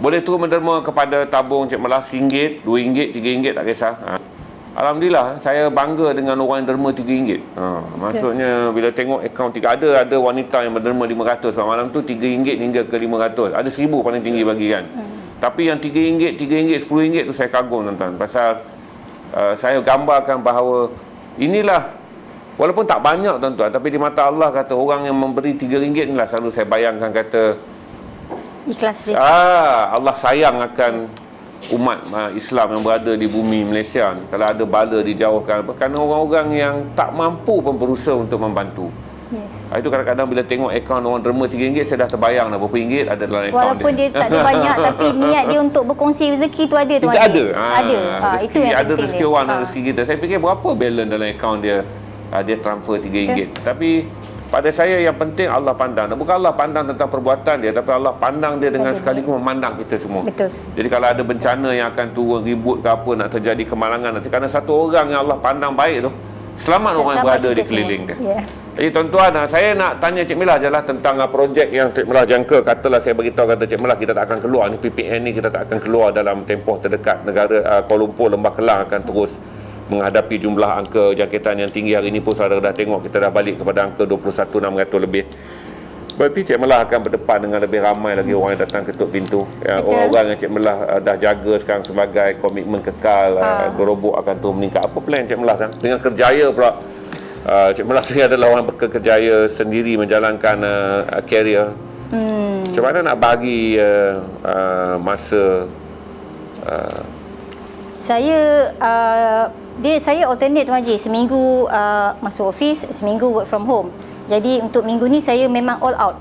boleh turun menderma kepada tabung Cik Melah RM1, RM2, RM3, tak kisah. Alhamdulillah, saya bangga dengan orang yang derma RM3. Maksudnya bila tengok akaun ada wanita yang berderma RM500, malam tu RM3 hingga ke RM500. Ada RM1,000 paling tinggi bagi kan. Tapi yang RM3, RM10 tu saya kagum tuan-tuan. Pasal saya gambarkan bahawa inilah, walaupun tak banyak tuan-tuan, tapi di mata Allah kata orang yang memberi RM3 inilah selalu saya bayangkan kata
ikhlas dia.
Allah sayang akan umat Islam yang berada di bumi Malaysia ni. Kalau ada bala dijauhkan, kerana orang-orang yang tak mampu pun berusaha untuk membantu.
Yes.
Itu kadang-kadang bila tengok akaun orang derma RM3, saya dah terbayang dah berapa ringgit ada dalam akaun dia.
Walaupun dia tak ada banyak, tapi niat dia untuk berkongsi rezeki tu ada.
Itu ada.
Rezeki, itu yang
ada
penting
rezeki orang dan rezeki kita. Saya fikir berapa balance dalam akaun dia, dia transfer RM3. Tapi pada saya yang penting Allah pandang. Dan bukan Allah pandang tentang perbuatan dia, tapi Allah pandang dia dengan sekaligus memandang kita semua.
Betul.
Jadi kalau ada bencana yang akan turun, ribut ke apa, nak terjadi kemalangan nanti, kerana satu orang yang Allah pandang baik tu, selamat orang yang berada di keliling dia. Jadi tuan-tuan, saya nak tanya Cik Melah je lah tentang projek yang Cik Melah jangka. Katalah saya beritahu kata Cik Melah kita tak akan keluar ni, PPN ni kita tak akan keluar dalam tempoh terdekat. Negara Kuala Lumpur, Lembah Kelang akan terus menghadapi jumlah angka jangkitan yang tinggi. Hari ini pun saudara dah tengok kita dah balik kepada angka 21,600 lebih. Berarti Cik Melah akan berdepan dengan lebih ramai lagi orang yang datang ketuk pintu. Orang-orang yang Cik Melah dah jaga sekarang sebagai komitmen kekal, gerobok akan terus meningkat. Apa plan Cik Melah sekarang? Dengan kerjaya pula. Cik Melah ni adalah orang berkerjaya sendiri menjalankan career. Macam mana nak bagi masa
Saya saya alternate Tuan Haji. Seminggu masuk office, seminggu work from home. Jadi untuk minggu ni saya memang all out.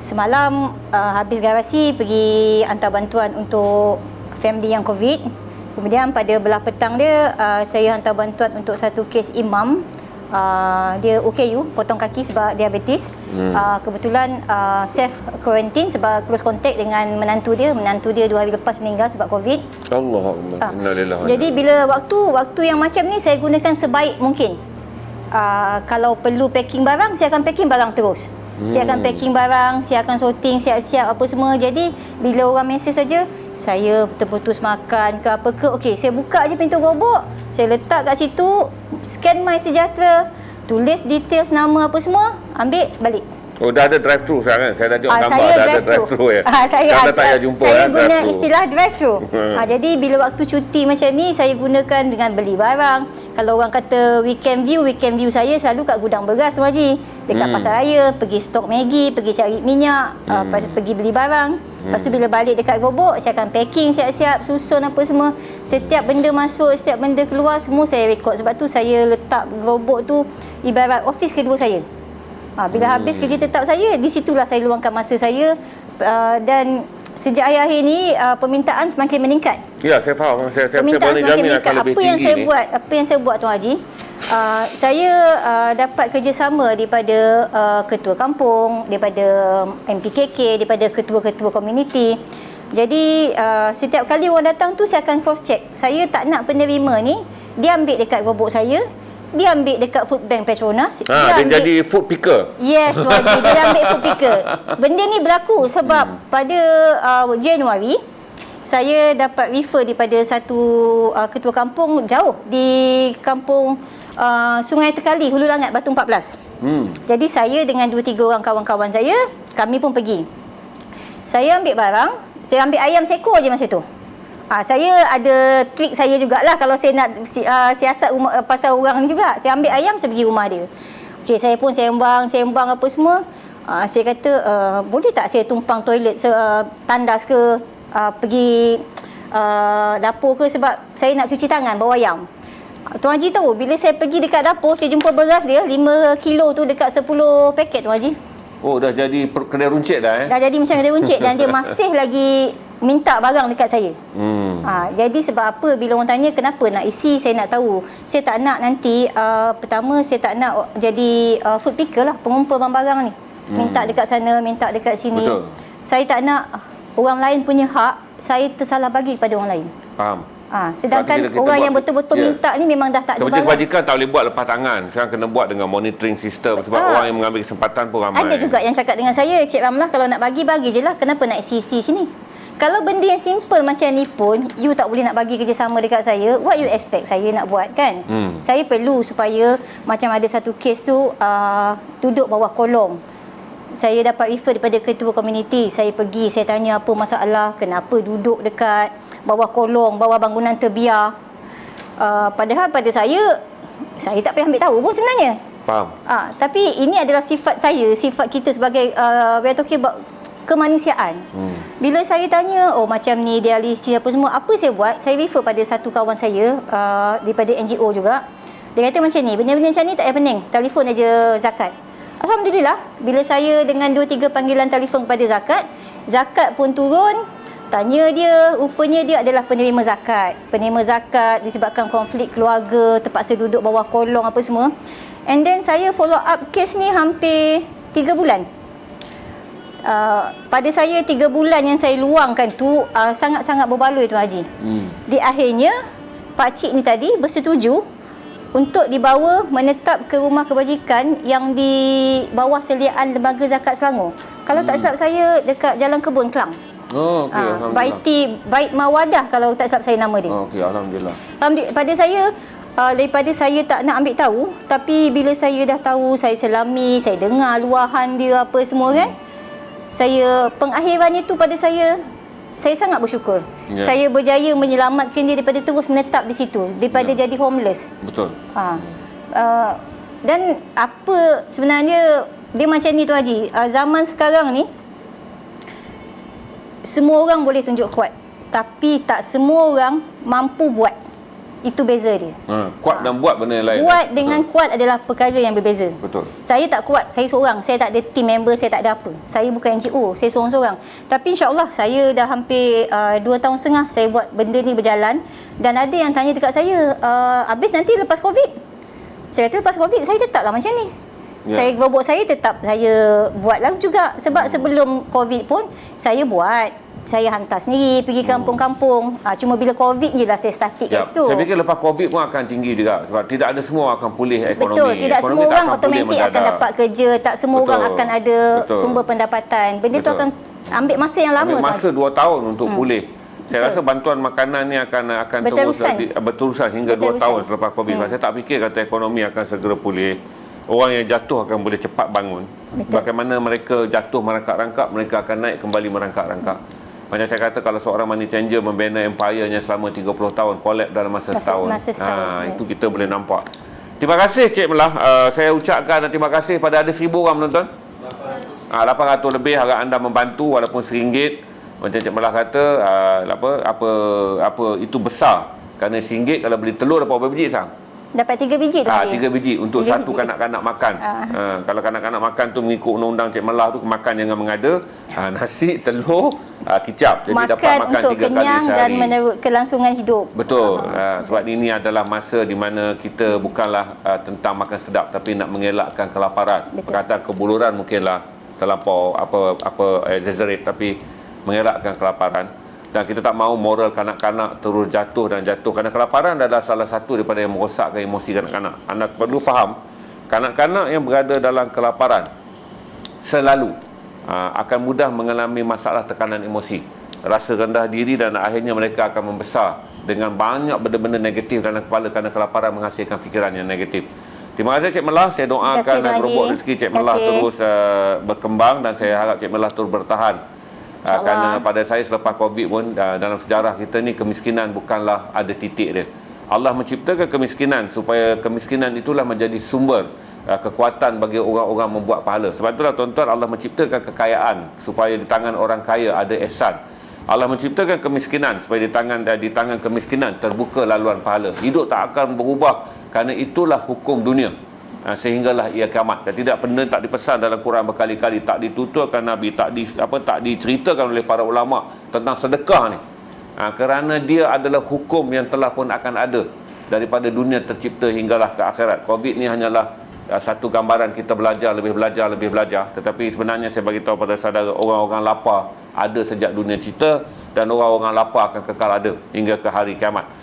Semalam habis garasi pergi hantar bantuan untuk family yang COVID. Kemudian pada belah petang dia saya hantar bantuan untuk satu kes imam. Dia OKU, potong kaki sebab diabetes. Kebetulan self quarantine sebab close contact dengan menantu dia 2 hari lepas meninggal sebab COVID.
Allah innalillahi.
Jadi bila waktu yang macam ni saya gunakan sebaik mungkin. Kalau perlu packing barang, saya akan packing barang terus. Saya akan packing barang, saya akan sorting, siap-siap apa semua. Jadi bila orang mesej saja, saya terputus makan ke apa ke, okey, saya buka je pintu gerobok, saya letak kat situ, scan My Sejahtera, tulis details nama apa semua, ambil balik.
Oh, dah ada drive thru sekarang kan? Saya dah tengok gambar dah ada drive thru ya.
Saya
dah tak payah jumpa
saya guna
drive-thru.
istilah drive thru. Jadi bila waktu cuti macam ni saya gunakan dengan beli barang. Kalau orang kata weekend view saya selalu kat gudang beras tu Haji. Dekat pasar raya, pergi stok Maggi, pergi cari minyak, pergi beli barang. Lepas tu bila balik dekat gerobok, saya akan packing siap-siap, susun apa semua. Setiap benda masuk, setiap benda keluar, semua saya rekod. Sebab tu saya letak gerobok tu ibarat office kedua saya. Bila habis kerja tetap saya, di situlah saya luangkan masa saya. Dan sejak akhir-akhir ni permintaan semakin meningkat.
Ya, saya faham. Saya
Permintaan
boleh
semakin
jamin
meningkat.
akan lebih
Apa yang
tinggi
saya
ni.
buat, Tuan Haji, saya dapat kerjasama daripada ketua kampung, daripada MPKK, daripada ketua-ketua komuniti. Jadi setiap kali orang datang tu saya akan cross check. Saya tak nak penerima ni dia ambil dekat gerobok saya, dia ambil dekat food bank Petronas.
Dia jadi food picker.
Yes, Tuan Haji, dia ambil food picker. Benda ni berlaku sebab pada Januari saya dapat refer daripada satu ketua kampung jauh di kampung Sungai Tekali, Hulu Langat, Batu 14. Jadi saya dengan 2-3 orang kawan-kawan saya, kami pun pergi. Saya ambil barang, saya ambil ayam seekor je masa tu. Saya ada trik saya jugalah kalau saya nak siasat rumah, pasal orang ni juga. Saya ambil ayam, saya pergi rumah dia. Okey, saya pun sembang apa semua. Saya kata, boleh tak saya tumpang toilet tandas ke, pergi dapur ke sebab saya nak cuci tangan bawa ayam. Tuan Haji tahu, bila saya pergi dekat dapur, saya jumpa beras dia 5 kilo tu dekat 10 paket Tuan Haji.
Oh, dah jadi kedai runcit dah
Dah jadi macam kedai runcit dan dia masih lagi minta barang dekat saya. Jadi sebab apa bila orang tanya kenapa nak isi, saya nak tahu. Saya tak nak nanti pertama saya tak nak jadi food picker lah, pengumpul barang-barang ni. Minta dekat sana, minta dekat sini.
Betul.
Saya tak nak orang lain punya hak saya tersalah bagi kepada orang lain.
Faham.
Sedangkan
kita
orang
buat,
yang betul-betul minta ni memang dah tak ada
Kementerian
barang.
Kebajikan tak boleh buat lepas tangan. Sekarang kena buat dengan monitoring system sebab orang yang mengambil kesempatan pun ramai.
Ada juga yang cakap dengan saya, Cik Ramlah, kalau nak bagi je lah. Kenapa nak isi sini? Kalau benda yang simple macam ni pun, you tak boleh nak bagi kerjasama dekat saya, what you expect saya nak buat kan? Saya perlu supaya macam ada satu kes tu, duduk bawah kolong. Saya dapat refer daripada ketua komuniti. Saya pergi, saya tanya apa masalah, kenapa duduk dekat bawah kolong, bawah bangunan terbiar. Padahal pada saya tak payah ambil tahu pun sebenarnya.
Faham.
Tapi ini adalah sifat saya, sifat kita sebagai we are talking about kemanusiaan. Bila saya tanya, macam ni dialisis apa semua, apa saya buat? Saya refer pada satu kawan saya daripada NGO juga. Dia kata macam ni, benda-benda macam ni tak payah pening, telefon aja zakat. Alhamdulillah, bila saya dengan 2-3 panggilan telefon kepada zakat pun turun. Tanya dia, rupanya dia adalah penerima zakat. Penerima zakat disebabkan konflik keluarga, terpaksa duduk bawah kolong apa semua. And then saya follow up kes ni hampir 3 bulan. Pada saya 3 bulan yang saya luangkan tu sangat-sangat berbaloi Tuan Haji. Di akhirnya pakcik ni tadi bersetuju untuk dibawa menetap ke rumah kebajikan yang di bawah seliaan Lembaga Zakat Selangor. Kalau tak silap saya dekat Jalan Kebun Kelang.
Oh, okey, alhamdulillah.
Bait Mawadah kalau tak silap saya nama dia.
Okey, alhamdulillah.
Pada saya daripada saya tak nak ambil tahu, tapi bila saya dah tahu, saya selami, saya dengar luahan dia apa semua kan. Saya pengakhiran itu pada saya sangat bersyukur. Saya berjaya menyelamatkan dia daripada terus menetap di situ, daripada jadi homeless.
Betul.
Dan apa sebenarnya dia macam ni Tuan Haji, zaman sekarang ni semua orang boleh tunjuk kuat. tapi tak semua orang mampu buat. Itu beza dia.
Kuat dan buat benda yang lain.
Buat dengan kuat adalah perkara yang berbeza.
Betul.
Saya tak kuat, saya seorang. Saya tak ada team member, saya tak ada apa. Saya bukan NGO, saya seorang-seorang. Tapi insya-Allah saya dah hampir 2 tahun setengah saya buat benda ni berjalan, dan ada yang tanya dekat saya, habis nanti lepas Covid. Saya kata lepas Covid saya tetaplah macam ni. Saya gerobok saya tetap saya buat lagu juga, sebab sebelum Covid pun saya buat. Saya hantar sendiri pergi kampung-kampung. Cuma bila Covid je lah saya statik kat situ.
Saya fikir lepas Covid pun akan tinggi juga, sebab tidak ada semua akan pulih ekonomi.
Betul, tidak
ekonomi
semua orang
pulih
automatik akan dapat kerja, tak semua orang akan ada sumber pendapatan. Benda tu akan ambil masa yang lama.
Ambil masa 2 tahun untuk pulih. Saya rasa bantuan makanan ni akan berterusan hingga 2 tahun selepas Covid. Saya tak fikir kata ekonomi akan segera pulih. Orang yang jatuh akan boleh cepat bangun. Bagaimana mereka jatuh merangkak-rangkap, mereka akan naik kembali merangkak-rangkap. Macam saya kata, kalau seorang money changer membina empire-nya selama 30 tahun, collapse dalam masa setahun. Itu kita boleh nampak. Terima kasih Cik Melah. Saya ucapkan terima kasih pada ada 1,000 orang menonton. 800 lebih, harap anda membantu walaupun RM1. Macam Cik Melah kata, apa itu besar. Kerana RM1 kalau beli telur dapat berapa biji sang?
Dapat 3 biji tu.
3 biji untuk 3 satu kanak-kanak makan. Kalau kanak-kanak makan tu mengikut undang-undang Cik Melah tu, makan jangan mengada. Nasi, telur, kicap. Jadi dapat makan 3 kali
kenyang
sehari.
Dan menurut kelangsungan hidup.
Betul. Sebab ini adalah masa di mana kita bukanlah tentang makan sedap, tapi nak mengelakkan kelaparan. Perkataan kebuluran mungkinlah terlampau exaggerate, tapi mengelakkan kelaparan. Dan kita tak mahu moral kanak-kanak terus jatuh dan jatuh, kerana kelaparan adalah salah satu daripada yang merosakkan emosi kanak-kanak. Anda perlu faham, kanak-kanak yang berada dalam kelaparan selalu akan mudah mengalami masalah tekanan emosi, rasa rendah diri, dan akhirnya mereka akan membesar dengan banyak benda-benda negatif dalam kepala, kerana kelaparan menghasilkan fikiran yang negatif. Terima kasih Cik Melah. Saya doakan gerobok rezeki Cik Melah terus berkembang, dan saya harap Cik Melah terus bertahan. Kerana pada saya selepas Covid pun, dalam sejarah kita ni, kemiskinan bukanlah ada titik dia. Allah menciptakan kemiskinan supaya kemiskinan itulah menjadi sumber kekuatan bagi orang-orang membuat pahala. Sebab itulah tuan-tuan, Allah menciptakan kekayaan supaya di tangan orang kaya ada ihsan. Allah menciptakan kemiskinan supaya di tangan kemiskinan terbuka laluan pahala. Hidup tak akan berubah, kerana itulah hukum dunia. Sehinggalah ia kiamat. Dan tidak pernah tak dipesan dalam Quran berkali-kali, tak dituturkan Nabi, tak diceritakan oleh para ulama tentang sedekah ni. Kerana dia adalah hukum yang telah pun akan ada daripada dunia tercipta hinggalah ke akhirat. Covid ni hanyalah satu gambaran kita lebih belajar. Tetapi sebenarnya saya bagi tahu pada saudara, orang-orang lapar ada sejak dunia cipta, dan orang-orang lapar akan kekal ada hingga ke hari kiamat.